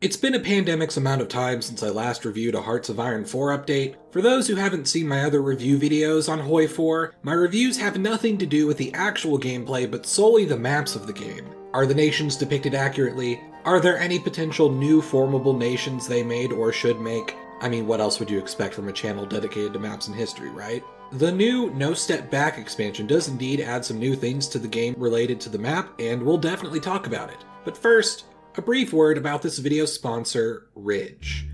It's been a pandemic's amount of time since I last reviewed a Hearts of Iron 4 update. For those who haven't seen my other review videos on HOI4, my reviews have nothing to do with the actual gameplay but solely the maps of the game. Are the nations depicted accurately? Are there any potential new formable nations they made or should make? I mean, what else would you expect from a channel dedicated to maps and history, right? The new No Step Back expansion does indeed add some new things to the game related to the map, and we'll definitely talk about it. But first, a brief word about this video's sponsor, Ridge.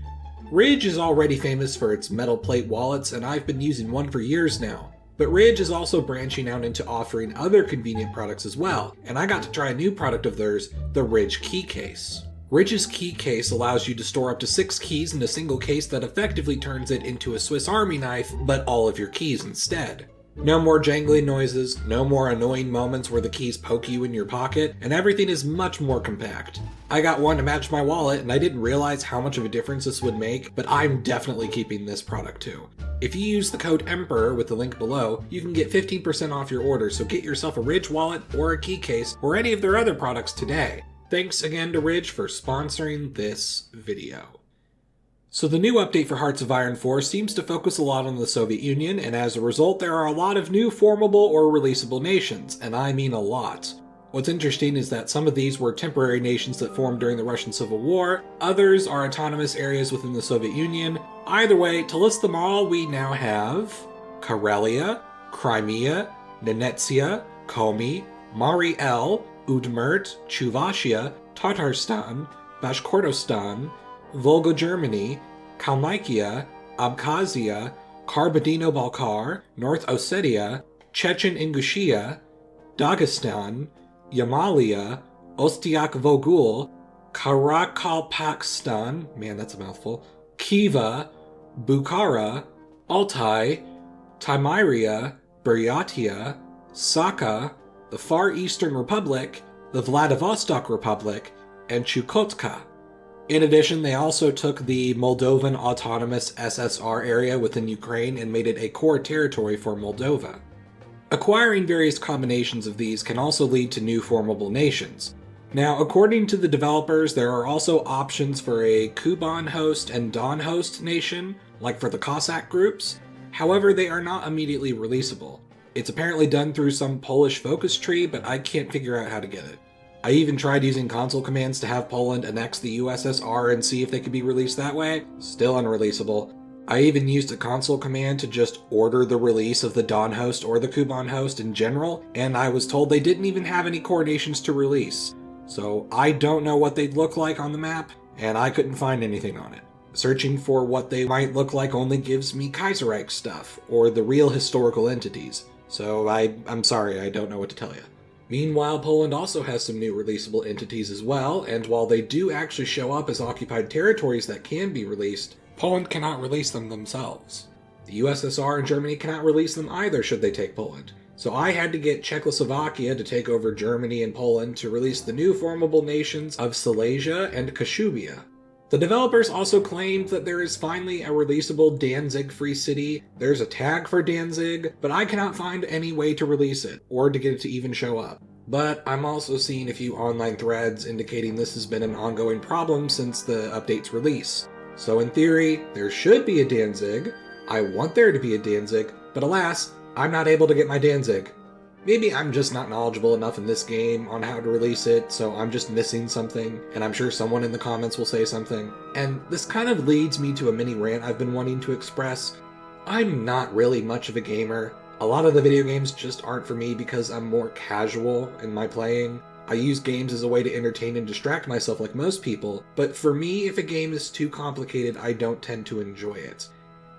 Ridge is already famous for its metal plate wallets, and I've been using one for years now. But Ridge is also branching out into offering other convenient products as well, and I got to try a new product of theirs, the Ridge Key Case. Ridge's key case allows you to store up to 6 keys in a single case that effectively turns it into a Swiss Army knife, but all of your keys instead. No more jangling noises, no more annoying moments where the keys poke you in your pocket, and everything is much more compact. I got one to match my wallet, and I didn't realize how much of a difference this would make, but I'm definitely keeping this product too. If you use the code EMPEROR with the link below, you can get 15% off your order, so get yourself a Ridge wallet or a key case or any of their other products today. Thanks again to Ridge for sponsoring this video. So the new update for Hearts of Iron 4 seems to focus a lot on the Soviet Union, and as a result there are a lot of new formable or releasable nations, and I mean a lot. What's interesting is that some of these were temporary nations that formed during the Russian Civil War, others are autonomous areas within the Soviet Union. Either way, to list them all, we now have Karelia, Crimea, Nenetsia, Komi, Mari El, Udmurt, Chuvashia, Tatarstan, Bashkortostan, Volga Germany, Kalmykia, Abkhazia, Kabardino-Balkar, North Ossetia, Chechen-Ingushetia, Dagestan, Yamalia, Ostyak-Vogul, Karakalpakstan, man that's a mouthful, Khiva, Bukhara, Altai, Timyria, Buryatia, Sakha, the Far Eastern Republic, the Vladivostok Republic, and Chukotka. In addition, they also took the Moldovan Autonomous SSR area within Ukraine and made it a core territory for Moldova. Acquiring various combinations of these can also lead to new formable nations. Now, according to the developers, there are also options for a Kuban host and Don host nation, like for the Cossack groups. However, they are not immediately releasable. It's apparently done through some Polish focus tree, but I can't figure out how to get it. I even tried using console commands to have Poland annex the USSR and see if they could be released that way. Still unreleasable. I even used a console command to just order the release of the Don host or the Kuban host in general, and I was told they didn't even have any core nations to release. So I don't know what they'd look like on the map, and I couldn't find anything on it. Searching for what they might look like only gives me Kaiserreich stuff, or the real historical entities. So I'm sorry, I don't know what to tell you. Meanwhile, Poland also has some new releasable entities as well, and while they do actually show up as occupied territories that can be released, Poland cannot release them themselves. The USSR and Germany cannot release them either should they take Poland. So I had to get Czechoslovakia to take over Germany and Poland to release the new formable nations of Silesia and Kashubia. The developers also claimed that there is finally a releasable Danzig free city. There's a tag for Danzig, but I cannot find any way to release it, or to get it to even show up. But I'm also seeing a few online threads indicating this has been an ongoing problem since the update's release. So in theory, there should be a Danzig. I want there to be a Danzig, but alas, I'm not able to get my Danzig. Maybe I'm just not knowledgeable enough in this game on how to release it, so I'm just missing something, and I'm sure someone in the comments will say something. And this kind of leads me to a mini rant I've been wanting to express. I'm not really much of a gamer. A lot of the video games just aren't for me because I'm more casual in my playing. I use games as a way to entertain and distract myself like most people, but for me, if a game is too complicated, I don't tend to enjoy it.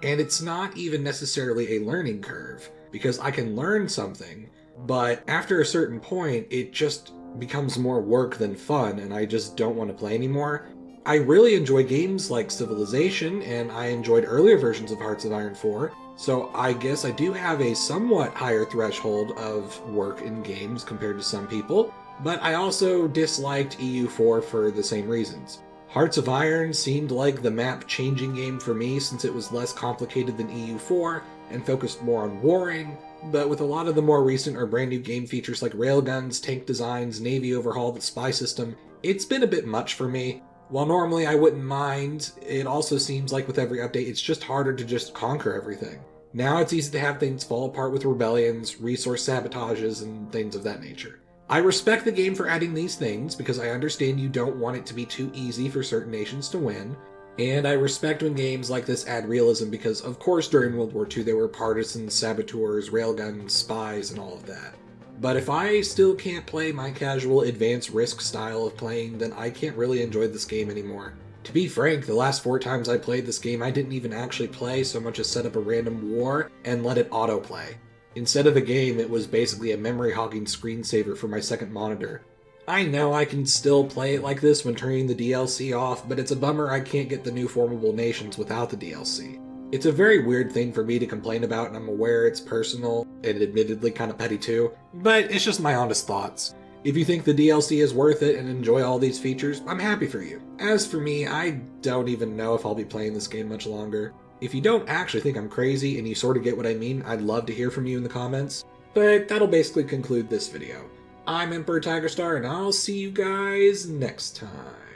And it's not even necessarily a learning curve, because I can learn something, but after a certain point, it just becomes more work than fun, and I just don't want to play anymore. I really enjoy games like Civilization, and I enjoyed earlier versions of Hearts of Iron 4, so I guess I do have a somewhat higher threshold of work in games compared to some people, but I also disliked EU4 for the same reasons. Hearts of Iron seemed like the map-changing game for me since it was less complicated than EU4 and focused more on warring, but with a lot of the more recent or brand new game features like railguns, tank designs, navy overhaul, the spy system, it's been a bit much for me. While normally I wouldn't mind, it also seems like with every update it's just harder to just conquer everything. Now it's easy to have things fall apart with rebellions, resource sabotages, and things of that nature. I respect the game for adding these things because I understand you don't want it to be too easy for certain nations to win, and I respect when games like this add realism because, of course, during World War II there were partisans, saboteurs, railguns, spies, and all of that. But if I still can't play my casual advanced risk style of playing, then I can't really enjoy this game anymore. To be frank, the last 4 times I played this game, I didn't even actually play so much as set up a random war and let it autoplay. Instead of a game, it was basically a memory-hogging screensaver for my second monitor. I know I can still play it like this when turning the DLC off, but it's a bummer I can't get the new formable nations without the DLC. It's a very weird thing for me to complain about, and I'm aware it's personal, and admittedly kind of petty too, but it's just my honest thoughts. If you think the DLC is worth it and enjoy all these features, I'm happy for you. As for me, I don't even know if I'll be playing this game much longer. If you don't actually think I'm crazy and you sort of get what I mean, I'd love to hear from you in the comments. But that'll basically conclude this video. I'm Emperor Tigerstar, and I'll see you guys next time.